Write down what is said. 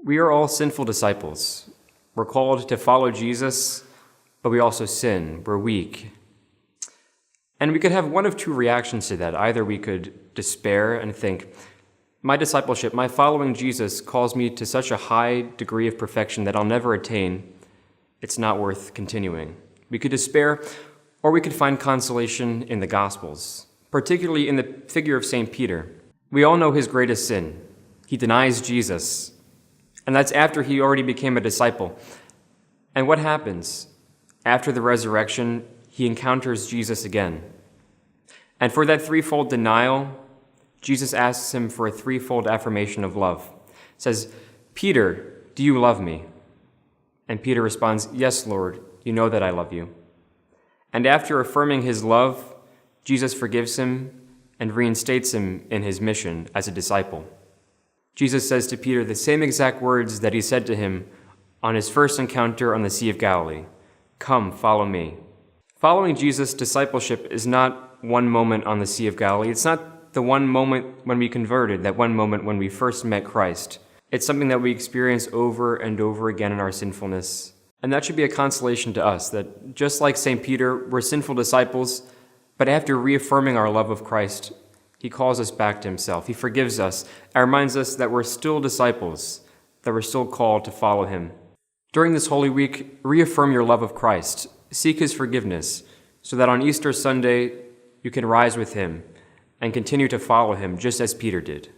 We are all sinful disciples. We're called to follow Jesus, but we also sin. We're weak. And we could have one of two reactions to that. Either we could despair and think, my discipleship, my following Jesus calls me to such a high degree of perfection that I'll never attain. It's not worth continuing. We could despair, or we could find consolation in the Gospels, particularly in the figure of St. Peter. We all know his greatest sin. He denies Jesus. And that's after he already became a disciple. And what happens? After the resurrection, he encounters Jesus again. And for that threefold denial, Jesus asks him for a threefold affirmation of love. Says, Peter, do you love me? And Peter responds, yes, Lord, you know that I love you. And after affirming his love, Jesus forgives him and reinstates him in his mission as a disciple. Jesus says to Peter the same exact words that he said to him on his first encounter on the Sea of Galilee. Come, follow me. Following Jesus' discipleship is not one moment on the Sea of Galilee. It's not the one moment when we converted, that one moment when we first met Christ. It's something that we experience over and over again in our sinfulness. And that should be a consolation to us, that just like St. Peter, we're sinful disciples, but after reaffirming our love of Christ, he calls us back to himself. He forgives us and reminds us that we're still disciples, that we're still called to follow him. During this Holy Week, reaffirm your love of Christ. Seek his forgiveness so that on Easter Sunday, you can rise with him and continue to follow him just as Peter did.